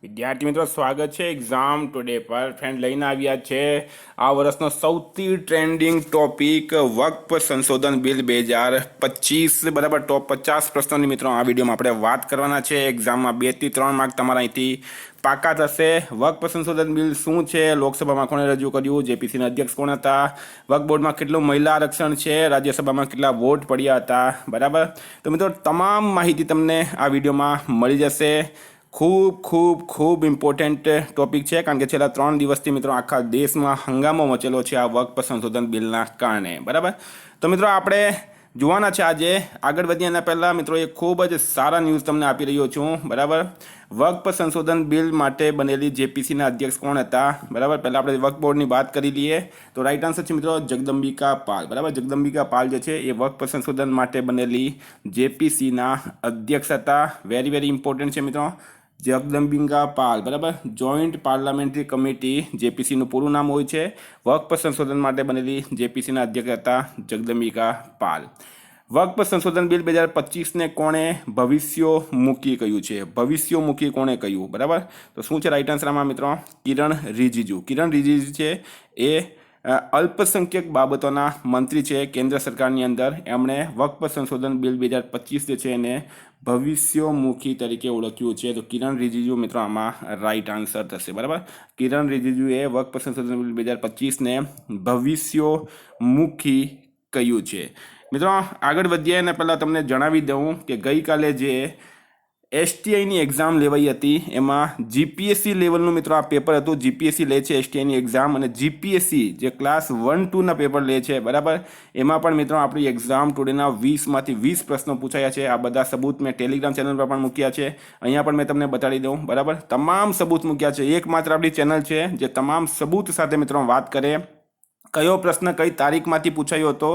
વિદ્યાર્થી મિત્રો, સ્વાગત છે એક્ઝામ ટુડે પર. ફ્રેન્ડ, લઈને આવ્યા છે આ વર્ષનો સૌથી ટ્રેન્ડિંગ ટોપિક વક્ફ સંશોધન બિલ 2025. બરાબર, ટોપ 50 પ્રશ્નોની મિત્રો આ વિડીયોમાં આપણે વાત કરવાના છે. એક્ઝામમાં 2 થી 3 માર્ક તમારા અહીંથી પાકા થશે. વક્ફ સંશોધન બિલ શું છે, લોકસભામાં કોણે રજૂ કર્યું, જેપીસીના અધ્યક્ષ કોણ હતા, વક્ફ બોર્ડમાં કેટલું મહિલા આરક્ષણ છે, રાજ્યસભામાં કેટલા વોટ પડ્યા હતા. બરાબર, તો મિત્રો તમામ માહિતી તમને આ વિડીયોમાં મળી જશે. ખૂબ ખૂબ ખૂબ ઇમ્પોર્ટન્ટ ટોપિક છે, કારણ કે છેલ્લા 3 દિવસથી મિત્રો આખા દેશમાં હંગામો મચેલો છે આ વક્ફ સંશોધન બિલના કારણે. બરાબર, તો મિત્રો આપણે જોવાના છે આજે. આગળ વધીએ એના પહેલાં મિત્રો એક ખૂબ જ સારા ન્યૂઝ તમને આપી રહ્યો છું. બરાબર, વક્ફ સંશોધન બિલ માટે બનેલી જેપીસીના અધ્યક્ષ કોણ હતા. બરાબર, પહેલાં આપણે વક્ફ બોર્ડની વાત કરી લઈએ તો રાઈટ આન્સર છે મિત્રો જગદંબિકા પાલ. બરાબર, જગદંબિકા પાલ જે છે એ વક્ફ સંશોધન માટે બનેલી જેપીસીના અધ્યક્ષ હતા. વેરી ઇમ્પોર્ટન્ટ છે મિત્રો, જગદંબિકા પાલ. બરાબર, જોઈન્ટ પાર્લામેન્ટરી કમિટી જેપીસીનું પૂરું નામ હોય છે. વક્ફ સંશોધન માટે બનેલી જેપીસીના અધ્યક્ષ હતા જગદંબિકા પાલ. વક્ફ સંશોધન બિલ 2025ને કોણે ભવિષ્યોમુખી કહ્યું છે? ભવિષ્યોમુખી કોણે કહ્યું? બરાબર, તો શું છે રાઈટ આન્સર આમાં મિત્રો? કિરણ રિજિજુ. કિરણ રિજિજુ છે એ અલ્પસંખ્યક બાબતોના મંત્રી છે કેન્દ્ર સરકારની અંદર. એમણે વક્ફ સંશોધન બિલ 2025 જે છે એને ભવિષ્યોમુખી તરીકે ઓળખ્યું છે. તો કિરણ રિજિજુ મિત્રો આમાં રાઈટ આન્સર થશે. બરાબર, કિરણ રિજિજુએ વક્ફ સંશોધન બિલ 2025ને ભવિષ્યોમુખી કહ્યું છે. મિત્રો આગળ વધીએ અને પહેલાં તમને જણાવી દઉં કે ગઈકાલે જે એસટીઆઈની એક્ઝામ લેવાઈ હતી એમાં જીપીએસસી લેવલનું મિત્રો આ પેપર હતું. જીપીએસસી લે છે એસટીઆઈની એક્ઝામ, અને જીપીએસસી જે ક્લાસ 1-2ના પેપર લે છે. બરાબર, એમાં પણ મિત્રો આપણી એક્ઝામ ટુડેના 20માંથી 20 પ્રશ્નો પૂછાયા છે. આ બધા સબૂત મેં ટેલિગ્રામ ચેનલ પર પણ મૂક્યા છે. અહીંયા પણ મેં તમને બતાડી દઉં. બરાબર, તમામ સબૂત મૂક્યા છે. એકમાત્ર આપણી ચેનલ છે જે તમામ સબૂત સાથે મિત્રો વાત કરે. કયો પ્રશ્ન કઈ તારીખમાંથી પૂછાયો હતો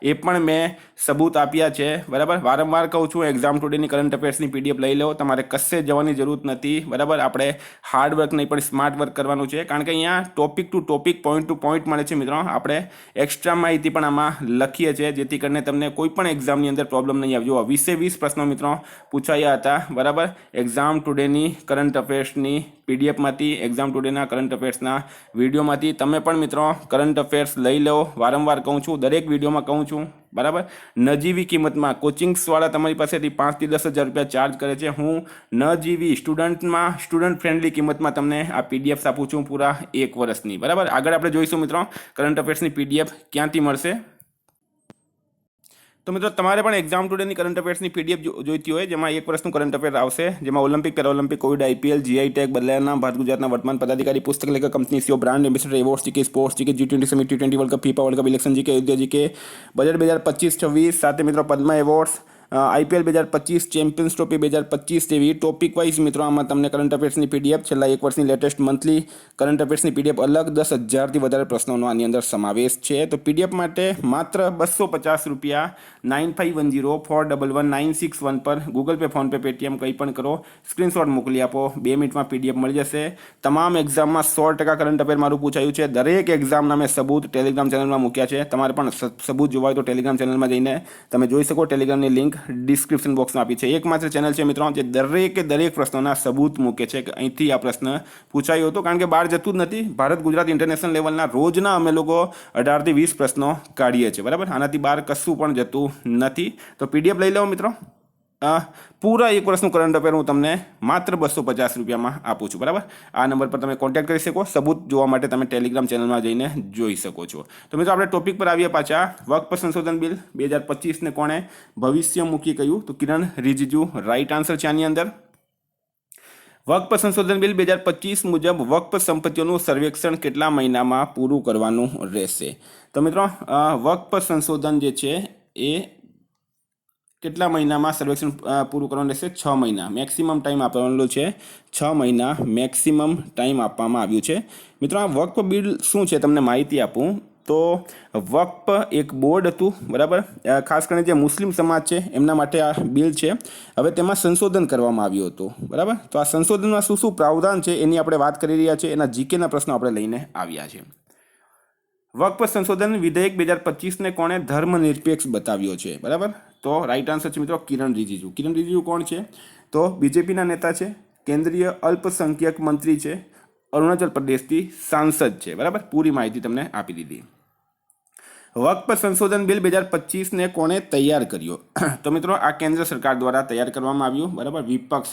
એ પણ મેં સબૂત આપ્યા છે. બરાબર, વારંવાર કહું છું એક્ઝામ ટુડેની કરંટ અફેર્સની પીડીએફ લઈ લો. તમારે કશે જવાની જરૂર નથી. બરાબર, આપણે હાર્ડ વર્ક નહીં પણ સ્માર્ટ વર્ક કરવાનું છે, કારણ કે અહીંયા topic to topic, point to point મળે છે મિત્રો. આપણે એક્સ્ટ્રા માહિતી પણ આમાં લખીએ છીએ જેથી કરીને તમને કોઈ પણ એક્ઝામની અંદર પ્રોબ્લેમ નહીં આવે. જો 20 પ્રશ્નો મિત્રો પૂછાયા હતા. બરાબર, એક્ઝામ ટુડેની કરંટ અફેર્સની પીડીએફમાંથી, એક્ઝામ ટુડેના કરંટ અફેર્સના વિડીયોમાંથી તમે પણ મિત્રો કરંટ અફેર્સ લઈ લો. વારંવાર કહું છું, દરેક વિડીયોમાં કહું છું. બરાબર, નજીવી કિંમતમાં કોચિંગ્સવાળા તમારી પાસેથી 5 થી 10 હજાર રૂપિયા ચાર્જ કરે છે. હું નજીવી સ્ટુડન્ટ ફ્રેન્ડલી કિંમતમાં તમને આ પીડીએફ આપું છું પૂરા 1 વર્ષની. બરાબર, આગળ આપણે જોઈશું મિત્રો કરંટ અફેર્સની પીડીએફ ક્યાંથી મળશે. તો મિત્રો તમારે પણ એક્ઝામ ટુડેની કરંટ અફેર્સની પીડીએફ જોઈતી હોય જેમાં 1 વર્ષનું કરંટ અફેર આવશે, જેમાં Olympic, Paralympic, Covid, IPL, GI tag, બદલાયા નામ, ભારત ગુજરાતના વર્તમાન પદાધિકારી, પુસ્તક લેખક, company CEO, brand ambassador, awards GK, sports GK, G20 summit, T20 world cup, FIFA world cup, election GK, યુદ્ધ જીકે, બજેટ 2025-26 સાથે મિત્રો Padma awards, IPL 2025, champions trophy 2025 જેવી ટોપિક વાઇઝ મિત્રો આમાં તમને કરંટ અફેર્સની પીડીએફ, છેલ્લા 1 વર્ષની લેટેસ્ટ મંથલી કરંટ અફેર્સની પીડીએફ અલગ 10,000થી વધારે પ્રશ્નોનો આની અંદર સમાવેશ છે. તો પીડીએફ માટે માત્ર 250 રૂપિયા 9510411961 પર ગૂગલ પે, ફોનપે, પેટીએમ કંઈ પણ કરો, સ્ક્રીનશોટ મોકલી આપો. 2 મિનિટમાં પીડીએફ મળી જશે. તમામ એક્ઝામમાં 100% કરંટ અફેર મારું પૂછાયું છે. દરેક એક્ઝામના મેં સબૂત ટેલિગ્રામ ચેનલમાં મૂક્યા છે. તમારે પણ સબૂત જોવા હોય તો ટેલિગ્રામ ચેનલમાં જઈને તમે જોઈ શકો. ટેલિગ્રામની લિંક ડિસ્ક્રિપ્શન બોક્સમાં આપી છે. એકમાત્ર ચેનલ છે મિત્રો જે દરેક પ્રશ્નોના સબૂત મૂકે છે કે અહીંથી આ પ્રશ્ન પૂછાયો હતો, કારણ કે બહાર જતું જ નથી. ભારત ગુજરાત ઇન્ટરનેશનલ લેવલના રોજના અમે લોકો 18 થી 20 પ્રશ્નો કાઢીએ છીએ. બરાબર, આનાથી બહાર કશું પણ જતું નથી. તો પીડીએફ લઈ લો મિત્રો. પૂરા 1 વર્ષનું કરંટ અફેર હું તમને માત્ર 250 રૂપિયામાં આપું છું. બરાબર, આ નંબર પર તમે કોન્ટેક્ટ કરી શકો. સબૂત જોવા માટે તમે ટેલિગ્રામ ચેનલમાં જઈને જોઈ શકો છો. તો મિત્રો આપણે ટોપિક પર આવીએ પાછા. વક્ફ સંશોધન બિલ 2025ને કોણે ભવિષ્યમુખી કહ્યું? તો કિરણ રિજિજુ રાઈટ આન્સર છે આની અંદર. વક્ફ સંશોધન બિલ 2025 મુજબ વક્ફ સંપત્તિઓનું સર્વેક્ષણ કેટલા મહિનામાં પૂરું કરવાનું રહેશે? તો મિત્રો વક્ફ સંશોધન જે છે એ કેટલા મહિનામાં સર્વેક્ષણ પૂરું કરવાનું રહેશે? 6 મહિના મેક્સિમમ ટાઈમ આપવાનો છે. 6 મહિના મેક્સિમમ ટાઈમ આપવામાં આવ્યું છે. મિત્રો આ વક્ફ બિલ શું છે તમને માહિતી આપું તો વક્ફ એક બોર્ડ હતું. બરાબર, ખાસ કરીને જે મુસ્લિમ સમાજ છે એમના માટે આ બિલ છે. હવે તેમાં સંશોધન કરવામાં આવ્યું હતું. બરાબર, તો આ સંશોધનમાં શું પ્રાવધાન છે એની આપણે વાત કરી રહ્યા છીએ. એના જીકેના પ્રશ્નો આપણે લઈને આવ્યા છે. વક્ફ સંશોધન વિધેયક 2025ને કોણે ધર્મનિરપેક્ષ બતાવ્યો છે? બરાબર, તો રાઈટ આન્સર છે મિત્રો કિરણ રિજિજુ. કિરણ રિજિજુ કોણ છે? તો બીજેપીના નેતા છે, કેન્દ્રીય અલ્પસંખ્યક મંત્રી છે, અરુણાચલ પ્રદેશથી સાંસદ છે, બરાબર. પૂરી માહિતી તમને આપી દીધી. વક્ફ સંશોધન બિલ 2025 ને કોણે તૈયાર કર્યો? તો મિત્રો આ કેન્દ્ર સરકાર દ્વારા તૈયાર કરવામાં આવ્યું, બરાબર. વિપક્ષ,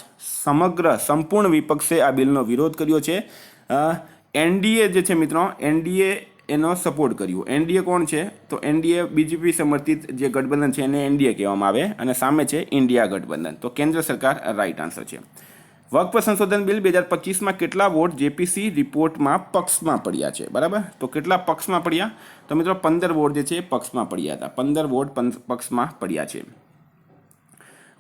સંપૂર્ણ વિપક્ષે આ બિલનો વિરોધ કર્યો છે. એનડીએ જે છે મિત્રો, એનડીએ એનો સપોર્ટ કર્યો. એનડીએ કોણ છે? તો એનડીએ બીજેપી સમર્થિત જે ગઠબંધન છે એને એનડીએ કહેવામાં આવે, અને સામે છે ઇન્ડિયા ગઠબંધન. તો કેન્દ્ર સરકાર રાઈટ આન્સર છે. વક્ફ સંશોધન બિલ 2025માં કેટલા વોટ જેપીસી રિપોર્ટમાં પક્ષમાં પડ્યા છે? બરાબર. તો કેટલા પક્ષમાં પડ્યા? તો મિત્રો 15 વોટ જે છે એ પક્ષમાં પડ્યા હતા. 15 વોટ પક્ષમાં પડ્યા છે.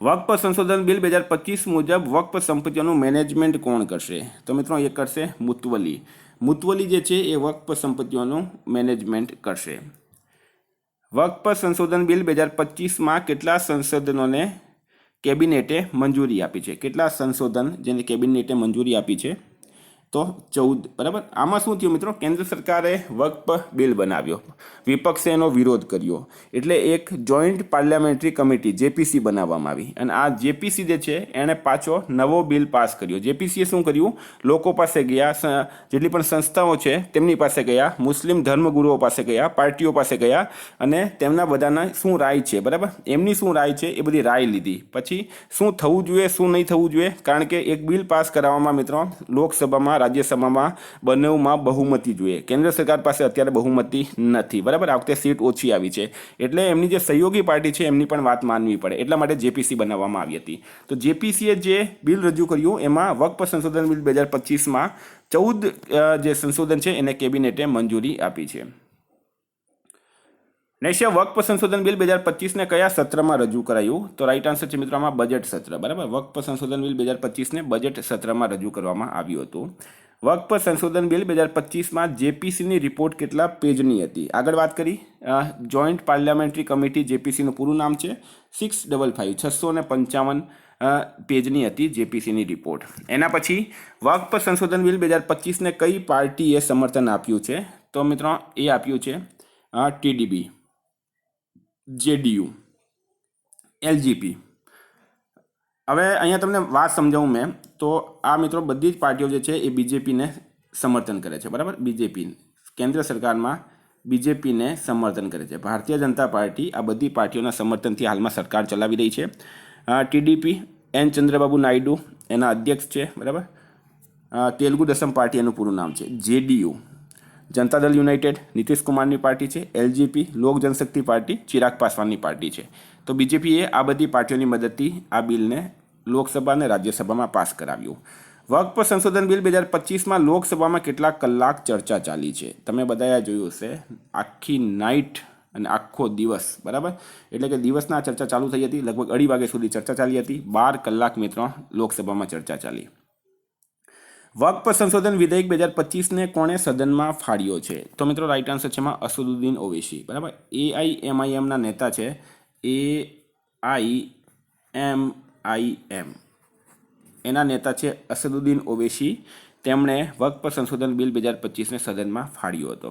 વક્ફ સંશોધન બિલ 2025 મુજબ વક્ફ સંપત્તિઓનું મેનેજમેન્ટ કોણ કરશે? તો મિત્રો એ કરશે મુતવલી. મુતવલી જે છે એ વક્ફ સંપત્તિઓનું મેનેજમેન્ટ કરશે. વક્ફ સંશોધન બિલ 2025માં કેટલા સંશોધનોને કેબિનેટે મંજૂરી આપી છે? કેટલા સંશોધન જેને કેબિનેટે મંજૂરી આપી છે? તો 14, બરાબર. આમાં શું થયું મિત્રો? કેન્દ્ર સરકારે વક્ફ બિલ બનાવ્યો, વિપક્ષે એનો વિરોધ કર્યો, એટલે એક જોઈન્ટ પાર્લામેન્ટરી કમિટી જેપીસી બનાવવામાં આવી, અને આ જેપીસી જે છે એણે પાછો નવો બિલ પાસ કર્યો. જેપીસીએ શું કર્યું? લોકો પાસે ગયા, જેટલી પણ સંસ્થાઓ છે તેમની પાસે ગયા, મુસ્લિમ ધર્મગુરુઓ પાસે ગયા, પાર્ટીઓ પાસે ગયા, અને તેમના બધાના શું રાય છે, બરાબર, એમની શું રાય છે એ બધી રાય લીધી. પછી શું થવું જોઈએ, શું નહીં થવું જોઈએ, કારણ કે એક બિલ પાસ કરાવવામાં મિત્રો લોકસભામાં, રાજ્યસભામાં બંનેમાં બહુમતી જોઈએ. કેન્દ્ર સરકાર પાસે અત્યારે બહુમતી નથી, બરાબર. આ વખતે સીટ ઓછી આવી છે, એટલે એમની જે સહયોગી પાર્ટી છે એમની પણ વાત માનવી પડે, એટલા માટે જેપીસી બનાવવામાં આવી હતી. તો જેપીસીએ જે બિલ રજૂ કર્યું એમાં વક્ફ સંશોધન બિલ 2025માં 14 જે સંશોધન છે એને કેબિનેટે મંજૂરી આપી છે. નેક્સ્ટ છે વક્ફ સંશોધન બિલ 2025 ને કયા સત્રમાં રજૂ કરાયું? તો રાઈટ આન્સર છે મિત્રો આમાં બજેટ સત્ર, બરાબર. વક્ફ સંશોધન બિલ 2025 ને બજેટ સત્રમાં રજૂ કરવામાં આવ્યું હતું. વક્ફ સંશોધન બિલ 2025માં જેપીસીની રિપોર્ટ કેટલા પેજની હતી? આગળ વાત કરી, જોઈન્ટ પાર્લામેન્ટરી કમિટી, જેપીસીનું પૂરું નામ છે 655, 655 પેજની હતી જેપીસીની રિપોર્ટ. એના પછી વક્ફ સંશોધન બિલ 2025 ને કઈ પાર્ટીએ સમર્થન આપ્યું છે? તો મિત્રો એ આપ્યું છે ટીડીપી, જેડીયુ, એલજીપી. હવે અહીંયા તમને વાત સમજાવું મેં, તો આ મિત્રો બધી જ પાર્ટીઓ જે છે એ બીજેપીને સમર્થન કરે છે, બરાબર. બીજેપી કેન્દ્ર સરકારમાં બીજેપીને સમર્થન કરે છે. ભારતીય જનતા પાર્ટી આ બધી પાર્ટીઓના સમર્થનથી હાલમાં સરકાર ચલાવી રહી છે. ટીડીપી એન ચંદ્રબાબુ નાયડુ એના અધ્યક્ષ છે, બરાબર. તેલુગુ દેશમ પાર્ટી એનું પૂરું નામ છે. જેડીયુ જનતા દળ યુનાઇટેડ નીતિશ કુમારની પાર્ટી છે. એલજીપી લોક જનશક્તિ પાર્ટી ચિરાગ પાસવાનની પાર્ટી છે. તો બીજેપીએ આ બધી પાર્ટીઓની મદદથી આ બિલને લોકસભા અને રાજ્યસભામાં પાસ કરાવ્યું. વક્ફ સંશોધન બિલ 2025માં લોકસભામાં કેટલા કલાક ચર્ચા ચાલી છે? તમે બધાએ જોયું હશે, આખી નાઇટ અને આખો દિવસ, બરાબર. એટલે કે દિવસના ચર્ચા ચાલુ થઈ હતી, લગભગ 2:30 વાગ્યા સુધી ચર્ચા ચાલી હતી. 12 કલાક મિત્રો લોકસભામાં ચર્ચા ચાલી. વક્ફ સંશોધન વિધેયક 2025 ને કોણે સદનમાં ફાળ્યો છે? તો મિત્રો રાઈટ આન્સર છે એમાં અસદુદ્દીન ઓવૈસી, બરાબર. AIMIMના નેતા છે, AIMIM એના નેતા છે અસદુદ્દીન ઓવૈસી. તેમણે વક્ફ સંશોધન બિલ 2025ને સદનમાં ફાળ્યો હતો.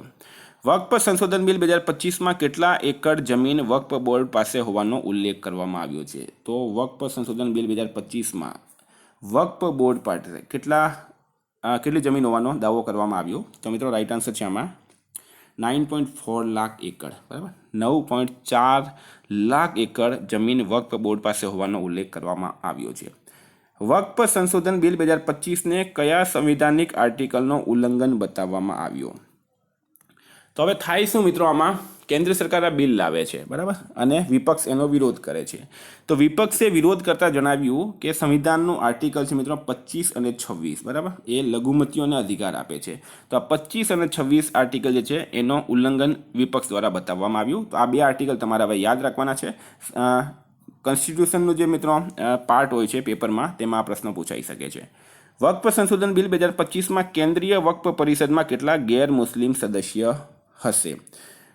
વક્ફ સંશોધન બિલ 2025માં કેટલા એકર જમીન વક્ફ બોર્ડ પાસે હોવાનો ઉલ્લેખ કરવામાં આવ્યો છે? તો વક્ફ સંશોધન બિલ 2025માં વક્ફ બોર્ડ પાસે કેટલી જમીન હોવાનો દાવો કરવામાં આવ્યો? તો મિત્રો રાઈટ આન્સર છે આમાં 9.4 લાખ એકર, બરાબર. 9.4 લાખ એકર જમીન વક્ફ બોર્ડ પાસે હોવાનો ઉલ્લેખ કરવામાં આવ્યો છે. વક્ફ સંશોધન બિલ 2025ને કયા સંવિધાનિક આર્ટિકલનો ઉલ્લંઘન બતાવવામાં આવ્યો? તો હવે થાય શું મિત્રો? આમાં કેન્દ્ર સરકાર આ બિલ લાવે છે, બરાબર, અને વિપક્ષ એનો વિરોધ કરે છે. તો વિપક્ષે વિરોધ કરતા જણાવ્યું કે સંવિધાનનું આર્ટિકલ છે મિત્રો 25 અને 26, બરાબર, એ લઘુમતીઓને અધિકાર આપે છે. તો આ 25 અને 26 આર્ટિકલ જે છે એનો ઉલ્લંઘન વિપક્ષ દ્વારા બતાવવામાં આવ્યું. તો આ બે આર્ટિકલ તમારે હવે યાદ રાખવાના છે. કોન્સ્ટિટ્યુશનનું જે મિત્રો પાર્ટ હોય છે પેપરમાં, તેમાં આ પ્રશ્ન પૂછાઈ શકે છે. વક્ફ સંશોધન બિલ 2025માં કેન્દ્રીય વક્ફ પરિષદમાં કેટલા ગેર મુસ્લિમ સદસ્ય હશે?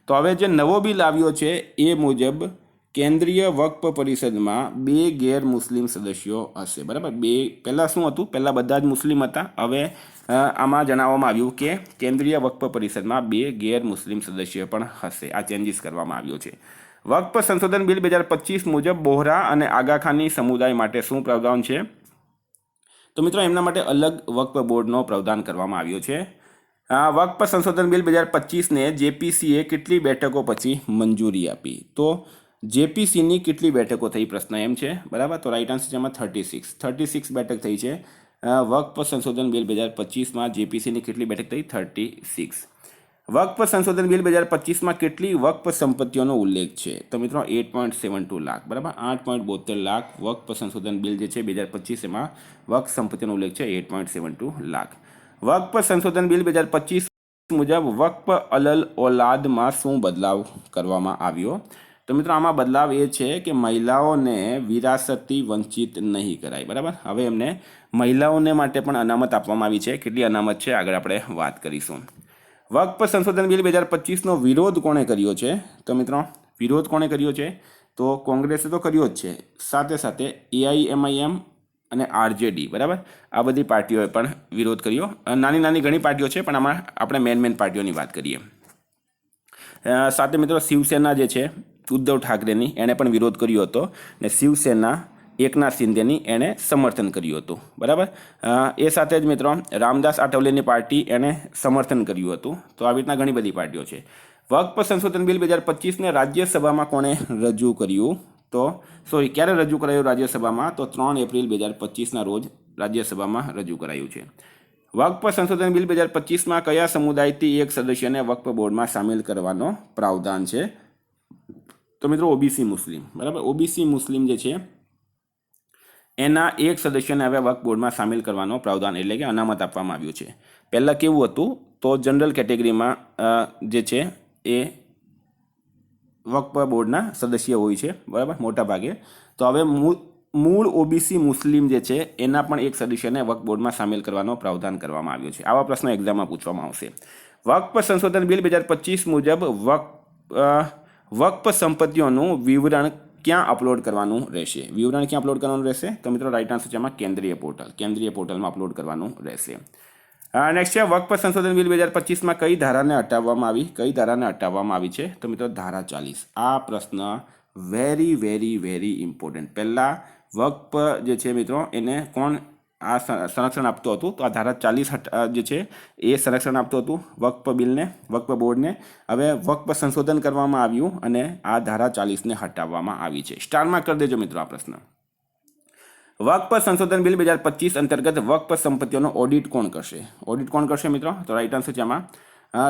તો હવે જે નવો બિલ આવ્યો છે એ મુજબ કેન્દ્રીય વક્ફ પરિષદમાં 2 ગેર મુસ્લિમ સદસ્યો હશે, બરાબર. પહેલાં શું હતું? પહેલાં બધા જ મુસ્લિમ હતા. હવે આમાં જણાવવામાં આવ્યું કે કેન્દ્રીય વક્ફ પરિષદમાં 2 ગેર મુસ્લિમ સદસ્યો પણ હશે. આ ચેન્જીસ કરવામાં આવ્યો છે. વક્ફ સંશોધન બિલ 2025 મુજબ બોહરા અને આગાખાની સમુદાય માટે શું પ્રાવધાન છે? તો મિત્રો એમના માટે અલગ વક્ફ બોર્ડનો પ્રાવધાન કરવામાં આવ્યો છે. વક્ફ સંશોધન બિલ 2025ને જેપીસીએ કેટલી બેઠકો પછી મંજૂરી આપી? તો જેપીસીની કેટલી બેઠકો થઈ પ્રશ્ન એમ છે, બરાબર. તો રાઈટ આન્સર છે એમાં 36 બેઠક થઈ છે. વક્ફ સંશોધન બિલ 2025માં જેપીસીની કેટલી બેઠક થઈ? 36. વક્ફ સંશોધન બિલ 2025માં કેટલી વક્ફ સંપત્તિઓનો ઉલ્લેખ છે? તો મિત્રો 8.72 લાખ, બરાબર. 8.72 લાખ વક્ફ સંશોધન બિલ જે છે 2025 એમાં વક્ફ સંપત્તિનો ઉલ્લેખ છે 8.72 લાખ. વક્ફ સંશોધન બિલ 2025 મુજબ વક્ફ અલલ ઓલાદમાં શું બદલાવ કરવામાં આવ્યો? તો મિત્રો આમાં બદલાવ એ છે કે મહિલાઓને વિરાસતથી વંચિત નહીં કરાય, બરાબર. હવે એમને મહિલાઓને માટે પણ અનામત આપવામાં આવી છે. કેટલી અનામત છે આગળ આપણે વાત કરીશું. વક્ફ સંશોધન બિલ 2025નો વિરોધ કોણે કર્યો છે? તો મિત્રો વિરોધ કોણે કર્યો છે? તો કોંગ્રેસે તો કર્યો જ છે, સાથે સાથે AIMIM અને RJD, બરાબર. આ બધી પાર્ટીઓએ પણ વિરોધ કર્યો. નાની નાની ઘણી પાર્ટીઓ છે, પણ આમાં આપણે મેન પાર્ટીઓની વાત કરીએ. સાથે મિત્રો શિવસેના જે છે ઉદ્ધવ ઠાકરેની એણે પણ વિરોધ કર્યો હતો, ને શિવસેના એકનાથ શિંદેની એણે સમર્થન કર્યું હતું, બરાબર. એ સાથે જ મિત્રો રામદાસ આઠવલેની પાર્ટી એણે સમર્થન કર્યું હતું. તો આવી રીતના ઘણી બધી પાર્ટીઓ છે. વક્ફ સંશોધન બિલ 2025ને રાજ્યસભામાં કોણે રજૂ કર્યું? તો ક્યારે રજૂ કરાયું રાજ્યસભામાં? તો 3 એપ્રિલ 2025ના રોજ રાજ્યસભામાં રજૂ કરાયું છે. વક્ફ સંશોધન બિલ 2025માં કયા સમુદાયથી એક સદસ્યને વક્ફ બોર્ડમાં સામેલ કરવાનો પ્રાવધાન છે? તો મિત્રો ઓબીસી મુસ્લિમ, બરાબર. ઓબીસી મુસ્લિમ જે છે એના એક સદસ્યને હવે વક્ફ બોર્ડમાં સામેલ કરવાનો પ્રાવધાન એટલે કે અનામત આપવામાં આવ્યું છે. પહેલાં કેવું હતું? તો જનરલ કેટેગરીમાં જે છે એ વક્ફ બોર્ડના સદસ્ય હોય છે, બરાબર, મોટા ભાગે. તો હવે મૂળ ઓબીસી મુસ્લિમ જે છે એના પણ એક સદસ્યને વક્ફ બોર્ડમાં સામેલ કરવાનો પ્રાવધાન કરવામાં આવ્યો છે. આવા પ્રશ્નો એક્ઝામમાં પૂછવામાં આવશે. વક્ફ સંશોધન બિલ 2025 મુજબ વક્ફ સંપત્તિઓનું વિવરણ ક્યાં અપલોડ કરવાનું રહેશે? વિવરણ ક્યાં અપલોડ કરવાનું રહેશે? તો મિત્રો રાઈટ આન્સર છે એમાં કેન્દ્રીય પોર્ટલમાં અપલોડ કરવાનું રહેશે. નેક્સ્ટ છે વક્ફ સંશોધન બિલ 2025માં કઈ ધારાને હટાવવામાં આવી છે? તો મિત્રો ધારા 40. આ પ્રશ્ન વેરી વેરી વેરી ઇમ્પોર્ટન્ટ. પહેલાં વક્ફ જે છે મિત્રો એને કોણ આ સંરક્ષણ આપતું હતું? તો આ ધારા 40 જે છે એ સંરક્ષણ આપતું હતું વક્ફ બોર્ડને. હવે વક્ફ સંશોધન કરવામાં આવ્યું અને આ ધારા 40ને હટાવવામાં આવી છે. સ્ટારમાં કરી દેજો મિત્રો આ પ્રશ્ન. વક્ફ સંશોધન બિલ 2025 અંતર્ગત વક્ફ સંપત્તિઓનો ઓડિટ કોણ કરશે? મિત્રો તો રાઈટ આન્સર છે આમાં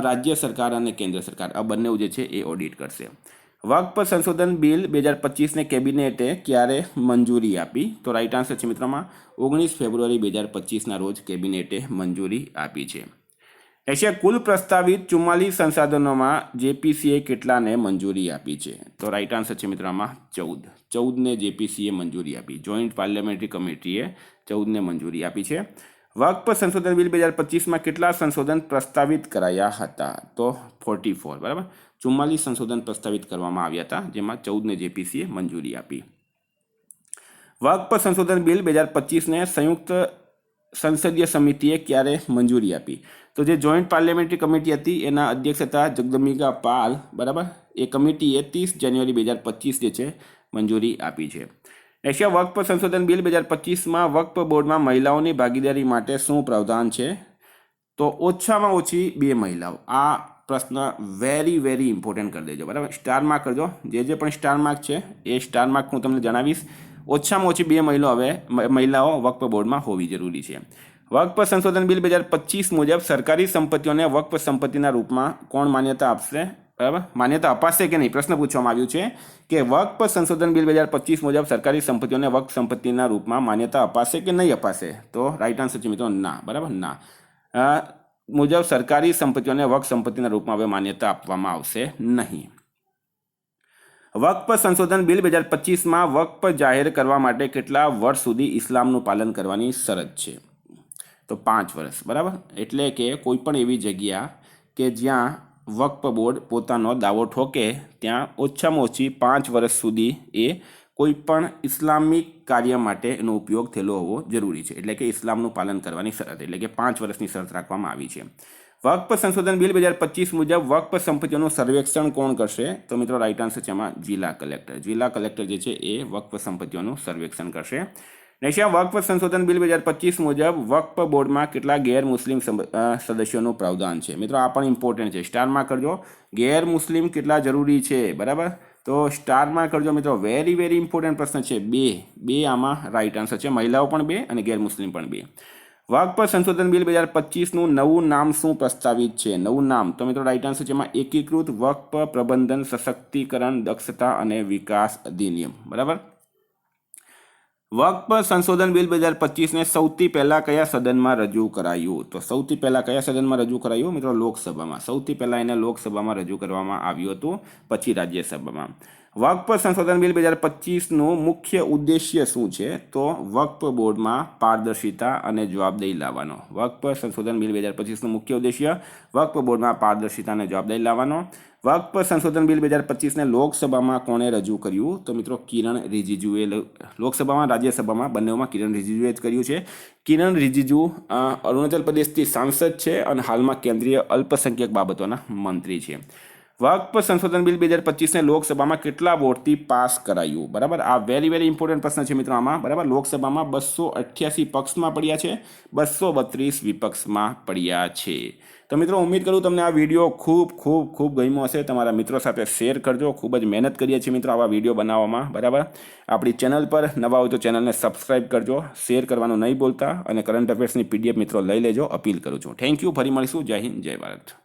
રાજ્ય સરકાર અને કેન્દ્ર સરકાર, આ બંને જે છે એ ઓડિટ કરશે. વક્ફ સંશોધન બિલ 2025ને કેબિનેટે ક્યારે મંજૂરી આપી? તો રાઈટ આન્સર છે મિત્રોમાં 19 ફેબ્રુઆરી 2025ના રોજ કેબિનેટે મંજૂરી આપી છે. એશિયા કુલ પ્રસ્તાવિત 44 સંસાધનોમાં જેપીસીએ કેટલાને મંજૂરી આપી છે? તો રાઈટ આન્સર છે મિત્રોમાં 14ને જેપીસીએ મંજૂરી આપી. જોઈન્ટ પાર્લામેન્ટરી કમિટીએ 14ને મંજૂરી આપી છે. વક્ફ સંશોધન બિલ 2025માં કેટલા સંશોધન પ્રસ્તાવિત કરાયા હતા? તો 44, બરાબર. 44 સંશોધન પ્રસ્તાવિત કરવામાં આવ્યા હતા, જેમાં 14ને જેપીસીએ મંજૂરી આપી. વક્ફ સંશોધન બિલ 2025ને સંયુક્ત સંસદીય સમિતિએ ક્યારે મંજૂરી આપી? તો જે જોઈન્ટ પાર્લામેન્ટરી કમિટી હતી એના અધ્યક્ષ હતા જગદંબિકા પાલ, બરાબર. એ કમિટીએ 30 જાન્યુઆરી 2025 જે છે મંજૂરી આપી છે. એશિયા વક્ફ સંશોધન બિલ 2025માં વક્ફ બોર્ડમાં મહિલાઓની ભાગીદારી માટે શું પ્રાવધાન છે? તો ઓછામાં ઓછી 2 મહિલાઓ. આ પ્રશ્ન વેરી વેરી ઇમ્પોર્ટન્ટ કરી દેજો, બરાબર. સ્ટાર માર્ક કરજો. જે પણ સ્ટાર માર્ક છે એ સ્ટાર માર્ક હું તમને જણાવીશ. ઓછામાં ઓછી 2 મહિલાઓ વક્ફ બોર્ડમાં હોવી જરૂરી છે. વક્ફ સંશોધન બિલ 2025 મુજબ સરકારી સંપત્તિઓને વક્ફ સંપત્તિના રૂપમાં કોણ માન્યતા આપશે? બરાબર, માન્યતા અપાશે કે નહીં પ્રશ્ન પૂછવામાં આવ્યું છે કે વક્ફ સંશોધન બિલ 2025 મુજબ સરકારી સંપત્તિઓને વક્ફ સંપત્તિના રૂપમાં માન્યતા અપાશે કે નહીં અપાશે? તો રાઈટ આન્સર છે મિત્રો ના, બરાબર, ના. મુજબ સરકારી સંપત્તિઓને વક્ફ સંપત્તિના રૂપમાં હવે માન્યતા આપવામાં આવશે નહીં. વક્ફ સંશોધન બિલ 2025માં વક્ફ જાહેર કરવા માટે કેટલા વર્ષ સુધી ઇસ્લામનું પાલન કરવાની શરત છે? તો 5 વર્ષ, બરાબર. એટલે કે કોઈ પણ એવી જગ્યા કે જ્યાં વક્ફ બોર્ડ પોતાનો દાવો ઠોકે ત્યાં ઓછામાં ઓછી 5 વર્ષ સુધી એ કોઈ પણ ઇસ્લામિક કાર્ય માટે એનો ઉપયોગ થયેલો હોવો જરૂરી છે. એટલે કે ઇસ્લામનું પાલન કરવાની શરત, એટલે કે 5 વર્ષની શરત રાખવામાં આવી છે. વક્ફ સંશોધન બિલ 2025 મુજબ વક્ફ સંપત્તિઓનું સર્વેક્ષણ કોણ કરશે? તો મિત્રો રાઈટ આન્સર છે એમાં જિલ્લા કલેક્ટર જે છે એ વક્ફ સંપત્તિઓનું સર્વેક્ષણ કરશે. નેક્સ્ટ વક્ફ સંશોધન બિલ 2025 મુજબ વક્ફ બોર્ડમાં કેટલા ગેર મુસ્લિમ સદસ્યોનું પ્રાવધાન છે? મિત્રો આ પણ ઇમ્પોર્ટન્ટ છે, સ્ટારમાં કરજો. ગેર મુસ્લિમ કેટલા જરૂરી છે, બરાબર? તો સ્ટારમાં કરજો મિત્રો. વેરી વેરી ઇમ્પોર્ટન્ટ પ્રશ્ન છે. બે આમાં રાઈટ આન્સર છે. મહિલાઓ પણ 2 અને ગેર મુસ્લિમ પણ 2. વક્ફ સંશોધન બિલ 2025નું નવું નામ શું પ્રસ્તાવિત છે? નવું નામ તો મિત્રો રાઈટ આન્સર છે એમાં એકીકૃત વક્ફ પ્રબંધન સશક્તિકરણ દક્ષતા અને વિકાસ અધિનિયમ, બરાબર? વક્ફ સંશોધન બિલ 2025ને સૌથી પહેલાં કયા સદનમાં રજૂ કરાયું? તો સૌથી પહેલાં કયા સદનમાં રજૂ કરાયું? મિત્રો લોકસભામાં. સૌથી પહેલાં એને લોકસભામાં રજૂ કરવામાં આવ્યું હતું, પછી રાજ્યસભામાં. વક્ફ સંશોધન બિલ 2025નું મુખ્ય ઉદ્દેશ્ય શું છે? તો વક્ફ બોર્ડમાં પારદર્શિતા અને જવાબદારી લાવવાનો. વક્ફ સંશોધન બિલ 2025નું મુખ્ય ઉદ્દેશ્ય વક્ફ બોર્ડમાં પારદર્શિતા અને જવાબદારી લાવવાનો. વક્ફ સંશોધન બિલ 2025ને લોકસભામાં કોણે રજૂ કર્યું? તો મિત્રો કિરણ રિજિજુએ. લોકસભામાં, રાજ્યસભામાં બંનેમાં કિરણ રિજિજુએ જ કર્યું છે. કિરણ રિજિજુ અરુણાચલ પ્રદેશથી સાંસદ છે અને હાલમાં કેન્દ્રીય અલ્પસંખ્યક બાબતોના મંત્રી છે. વક્ફ સંશોધન બિલ 2025ને લોકસભામાં કેટલા વોટથી પાસ કરાયું? બરાબર, આ વેરી વેરી ઇમ્પોર્ટન્ટ પ્રશ્ન છે મિત્રો આમાં, બરાબર? લોકસભામાં 288 પક્ષમાં પડ્યા છે, 232 વિપક્ષમાં પડ્યા છે. તો મિત્રો ઉમ્મીદ કરું તમને આ વિડીયો ખૂબ ગમ્યો હશે. તમારા મિત્રો સાથે શેર કરજો. ખૂબ જ મહેનત કરીએ છીએ મિત્રો આવા વિડીયો બનાવવામાં, બરાબર? આપણી ચેનલ પર નવા હોય તો ચેનલને સબસ્ક્રાઈબ કરજો, શેર કરવાનું નહીં ભૂલતા અને કરંટ અફેર્સની PDF મિત્રો લઈ લેજો, અપીલ કરું છું. Thank you. ફરી મળીશું. જય હિન્દ, જય ભારત.